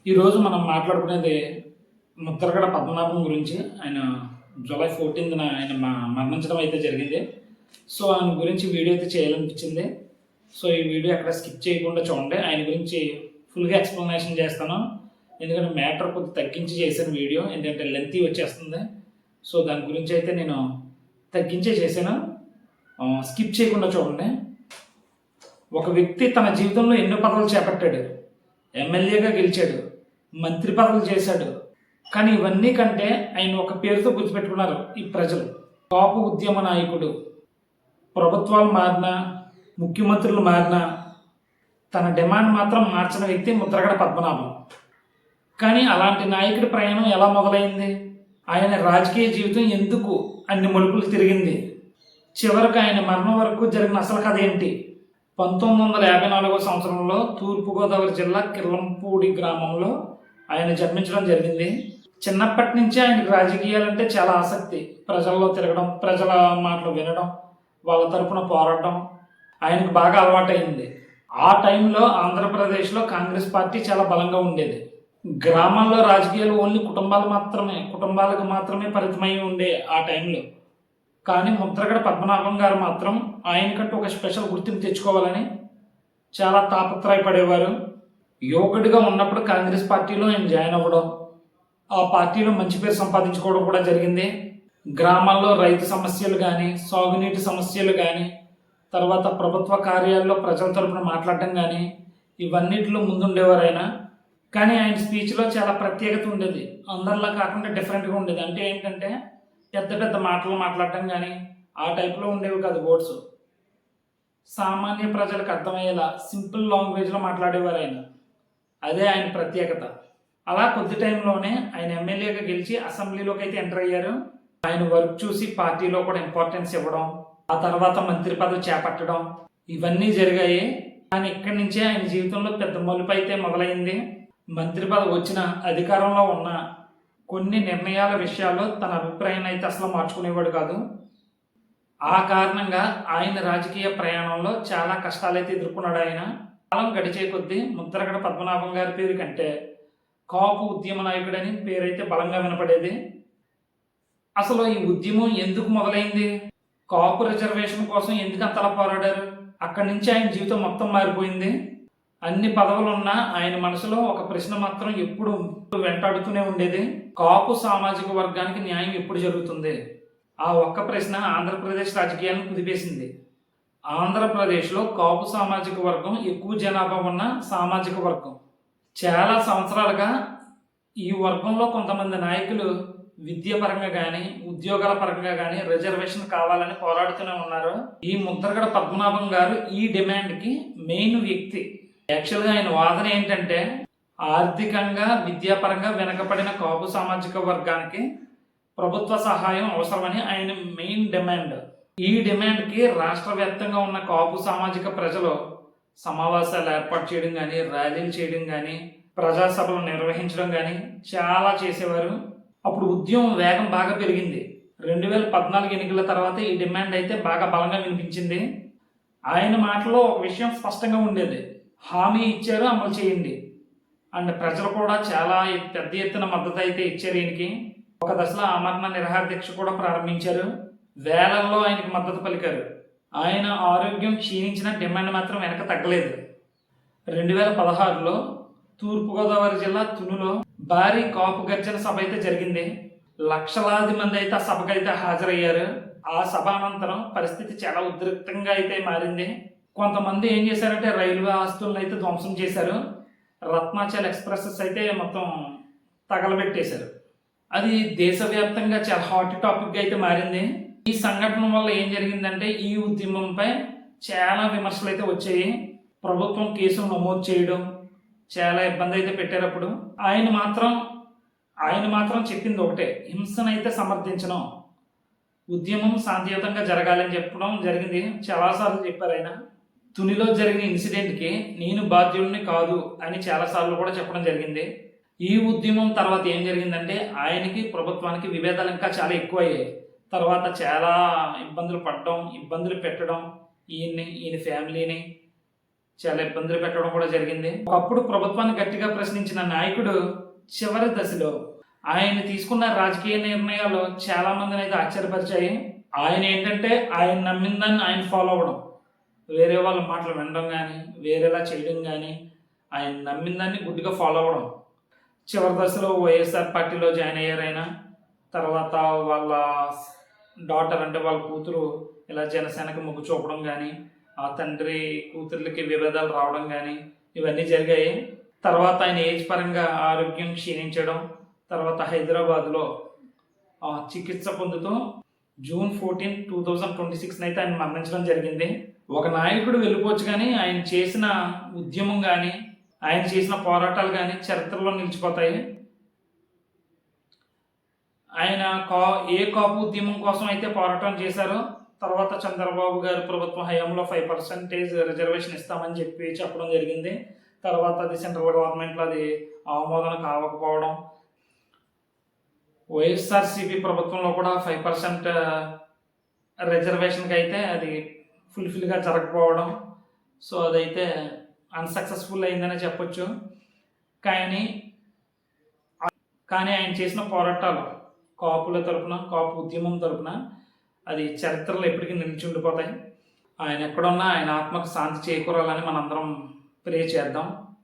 ఈరోజు మనం మాట్లాడుకునేది ముద్రగడ పద్మనాభం గురించి. ఆయన జూలై 14న ఆయన మరణించడం అయితే జరిగింది. సో ఆయన గురించి వీడియో అయితే చేయాలనిపించింది. సో ఈ వీడియో ఎక్కడ స్కిప్ చేయకుండా చూడండి. ఆయన గురించి ఫుల్గా ఎక్స్ప్లెనేషన్ చేస్తాను. ఎందుకంటే మ్యాటర్ కొద్దిగా తగ్గించి చేశాను వీడియో, ఎందుకంటే లెంతీ వచ్చేస్తుంది. సో దాని గురించి అయితే నేను తగ్గించే చేశాను. స్కిప్ చేయకుండా చూడండి. ఒక వ్యక్తి తన జీవితంలో ఎన్నో పదవులు చేపట్టాడు. ఎమ్మెల్యేగా గెలిచాడు, మంత్రి పదవులు చేశాడు. కానీ ఇవన్నీ కంటే ఆయన ఒక పేరుతో గుర్తుపెట్టుకున్నారు ఈ ప్రజలు. కాపు ఉద్యమ నాయకుడు. ప్రభుత్వాలు మారినా, ముఖ్యమంత్రులు మారినా తన డిమాండ్ మాత్రం మార్చిన వ్యక్తి ముద్రగడ పద్మనాభం. కానీ అలాంటి నాయకుడి ప్రయాణం ఎలా మొదలైంది? ఆయన రాజకీయ జీవితం ఎందుకు అన్ని మలుపులు తిరిగింది? చివరికి ఆయన మరణం వరకు జరిగిన అసలు కథ ఏంటి? 1954 సంవత్సరంలో తూర్పుగోదావరి జిల్లా కిర్లంపూడి గ్రామంలో ఆయన జన్మించడం జరిగింది. చిన్నప్పటి నుంచి ఆయనకు రాజకీయాలంటే చాలా ఆసక్తి. ప్రజల్లో తిరగడం, ప్రజల మాటలు వినడం, వాళ్ళ తరపున పోరాడడం ఆయనకు బాగా అలవాటైంది. ఆ టైంలో ఆంధ్రప్రదేశ్లో కాంగ్రెస్ పార్టీ చాలా బలంగా ఉండేది. గ్రామాల్లో రాజకీయాలు ఓన్లీ కుటుంబాలకు మాత్రమే పరిమితమై ఉండే ఆ టైంలో. కానీ ముద్రగడ పద్మనాభం గారు మాత్రం ఆయనకంటూ ఒక స్పెషల్ గుర్తింపు తెచ్చుకోవాలని చాలా తాపత్రయపడేవారు. యువకుడిగా ఉన్నప్పుడు కాంగ్రెస్ పార్టీలో ఆయన జాయిన్ అవ్వడం, ఆ పార్టీలో మంచి పేరు సంపాదించుకోవడం కూడా జరిగింది. గ్రామాల్లో రైతు సమస్యలు కానీ, సాగునీటి సమస్యలు కానీ, తర్వాత ప్రభుత్వ కార్యాలయంలో ప్రజల తరపున మాట్లాడటం కానీ, ఇవన్నిటిలో ముందుండేవారు ఆయన. కానీ ఆయన స్పీచ్లో చాలా ప్రత్యేకత ఉండేది. అందరిలా కాకుండా డిఫరెంట్గా ఉండేది. అంటే ఏంటంటే పెద్ద పెద్ద మాటలు మాట్లాడటం కానీ ఆ టైప్లో ఉండేవి కాదు. వర్డ్స్ సామాన్య ప్రజలకు అర్థమయ్యేలా సింపుల్ లాంగ్వేజ్లో మాట్లాడేవారు ఆయన. అదే ఆయన ప్రత్యేకత. అలా కొద్ది టైంలోనే ఆయన ఎమ్మెల్యేగా గెలిచి అసెంబ్లీలోకి అయితే ఎంటర్ అయ్యారు. ఆయన వర్క్ చూసి పార్టీలో కూడా ఇంపార్టెన్స్ ఇవ్వడం, ఆ తర్వాత మంత్రి పదవి చేపట్టడం, ఇవన్నీ జరిగాయి. కానీ ఇక్కడి నుంచే ఆయన జీవితంలో పెద్ద మలుపు అయితే మొదలైంది. మంత్రి పదవి వచ్చిన, అధికారంలో ఉన్న కొన్ని నిర్ణయాల విషయాల్లో తన అభిప్రాయాన్ని అయితే అసలు మార్చుకునేవాడు కాదు. ఆ కారణంగా ఆయన రాజకీయ ప్రయాణంలో చాలా కష్టాలైతే ఎదుర్కొన్నాడు. ఆయన కాలం గడిచే కొద్దీ ముద్రగడ పద్మనాభం గారి పేరు కంటే కాపు ఉద్యమ నాయకుడని పేరైతే బలంగా వినపడేది. అసలు ఈ ఉద్యమం ఎందుకు మొదలైంది? కాపు రిజర్వేషన్ కోసం ఎందుకు అంతలా పోరాడారు? అక్కడి నుంచి ఆయన జీవితం మొత్తం మారిపోయింది. అన్ని పదవులున్నా ఆయన మనసులో ఒక ప్రశ్న మాత్రం ఎప్పుడు వెంటాడుతూనే ఉండేది. కాపు సామాజిక వర్గానికి న్యాయం ఎప్పుడు జరుగుతుంది? ఆ ఒక్క ప్రశ్న ఆంధ్రప్రదేశ్ రాజకీయాలను కుదిపేసింది. ఆంధ్రప్రదేశ్లో కాపు సామాజిక వర్గం ఎక్కువ జనాభా ఉన్న సామాజిక వర్గం. చాలా సంవత్సరాలుగా ఈ వర్గంలో కొంతమంది నాయకులు విద్యాపరంగా కానీ, ఉద్యోగాల పరంగా కానీ రిజర్వేషన్ కావాలని పోరాడుతూనే ఉన్నారు. ఈ ముద్రగడ పద్మనాభం గారు ఈ డిమాండ్కి మెయిన్ వ్యక్తి. యాక్చువల్గా ఆయన వాదన ఏంటంటే, ఆర్థికంగా, విద్యాపరంగా వెనకబడిన కాపు సామాజిక వర్గానికి ప్రభుత్వ సహాయం అవసరమని ఆయన మెయిన్ డిమాండ్. ఈ డిమాండ్కి రాష్ట్ర వ్యాప్తంగా ఉన్న కాపు సామాజిక ప్రజలు సమావేశాలు ఏర్పాటు చేయడం కానీ, ర్యాలీలు చేయడం కానీ, ప్రజాసభలు నిర్వహించడం కానీ చాలా చేసేవారు. అప్పుడు ఉద్యమం వేగం బాగా పెరిగింది. 2014 ఎన్నికల తర్వాత ఈ డిమాండ్ అయితే బాగా బలంగా వినిపించింది. ఆయన మాటలో ఒక విషయం స్పష్టంగా ఉండేది: హామీ ఇచ్చారు, అమలు చేయండి. అండ్ ప్రజలు కూడా చాలా పెద్ద ఎత్తున మద్దతు అయితే ఇచ్చారు ఈయనకి. ఒక దశలో ఆమరణ నిరాహార దీక్ష కూడా ప్రారంభించారు. వేలల్లో ఆయనకి మద్దతు పలికారు. ఆయన ఆరోగ్యం క్షీణించిన డిమాండ్ మాత్రం వెనక తగ్గలేదు. 2016లో తూర్పుగోదావరి జిల్లా తునిలో భారీ కాపు గర్జన సభ అయితే జరిగింది. లక్షలాది మంది అయితే ఆ సభకైతే హాజరయ్యారు. ఆ సభ అనంతరం పరిస్థితి చాలా ఉద్రిక్తంగా అయితే మారింది. కొంతమంది ఏం చేశారంటే రైల్వే ఆస్తులను అయితే ధ్వంసం చేశారు. రత్నాచల్ ఎక్స్ప్రెసెస్ అయితే మొత్తం తగలబెట్టేశారు. అది దేశవ్యాప్తంగా చాలా హాట్ టాపిక్గా అయితే మారింది. ఈ సంఘటన వల్ల ఏం జరిగిందంటే ఈ ఉద్యమంపై చాలా విమర్శలు అయితే వచ్చాయి. ప్రభుత్వం కేసులు నమోదు చేయడం, చాలా ఇబ్బంది అయితే పెట్టారు. అప్పుడు ఆయన మాత్రం చెప్పింది ఒకటే: హింసనైతే సమర్థించడం, ఉద్యమం శాంతియుతంగా జరగాలని చెప్పడం జరిగింది. చాలాసార్లు చెప్పారు ఆయన. తునిలో జరిగిన ఇన్సిడెంట్కి నేను బాధ్యుడిని కాదు అని చాలాసార్లు కూడా చెప్పడం జరిగింది. ఈ ఉద్యమం తర్వాత ఏం జరిగిందంటే ఆయనకి, ప్రభుత్వానికి విభేదాలు ఇంకా చాలా ఎక్కువయ్యాయి. తర్వాత చాలా ఇబ్బందులు పెట్టడం, ఈయన ఫ్యామిలీని చాలా ఇబ్బందులు పెట్టడం కూడా జరిగింది. ఒకప్పుడు ప్రభుత్వాన్ని గట్టిగా ప్రశ్నించిన నాయకుడు చివరి దశలో ఆయన తీసుకున్న రాజకీయ నిర్ణయాలు చాలా మందిని అయితే ఆశ్చర్యపరిచాయి. ఆయన ఏంటంటే ఆయన నమ్మిన దాన్ని ఆయన ఫాలో అవ్వడం, వేరే వాళ్ళ మాటలు వినడం కానీ, వేరేలా చేయడం కానీ, ఆయన నమ్మిన దాన్ని గుడ్డిగా ఫాలో అవ్వడం. చివరి దశలో వైఎస్ఆర్ పార్టీలో జాయిన్ అయ్యారు ఆయన. తర్వాత వాళ్ళ డాటర్ అంటే వాళ్ళ కూతురు ఇలా జనసేనకి మొగ్గు చూపడం కానీ, ఆ తండ్రి కూతుర్లకి విభేదాలు రావడం కానీ ఇవన్నీ జరిగాయి. తర్వాత ఆయన ఏజ్ పరంగా ఆరోగ్యం క్షీణించడం, తర్వాత హైదరాబాద్లో చికిత్స పొందుతూ జూన్ 14, 2026 అయితే ఆయన మరణించడం జరిగింది. ఒక నాయకుడు వెళ్ళిపోవచ్చు కానీ ఆయన చేసిన ఉద్యమం కానీ, ఆయన చేసిన పోరాటాలు కానీ చరిత్రలో నిలిచిపోతాయి. ఆయన ఏ కాపు ఉద్యమం కోసం అయితే పోరాటం చేశారో, తర్వాత చంద్రబాబు గారి ప్రభుత్వం హయాంలో 5% రిజర్వేషన్ ఇస్తామని చెప్పడం జరిగింది. తర్వాత అది సెంట్రల్ గవర్నమెంట్లో అది ఆమోదన కావకపోవడం, వైఎస్ఆర్సీపీ ప్రభుత్వంలో కూడా 5% రిజర్వేషన్కి అయితే అది ఫుల్ఫిల్గా జరగకపోవడం, సో అదైతే అన్సక్సెస్ఫుల్ అయిందనే చెప్పొచ్చు. కానీ ఆయన చేసిన పోరాటాలు కాపుల తరపున, కాపు ఉద్యమం తరపున అది చరిత్రలో ఎప్పటికీ నిలిచి ఉండిపోతాయి. ఆయన ఎక్కడున్నా ఆయన ఆత్మకు శాంతి చేకూరాలని మనందరం ప్రే చేద్దాం.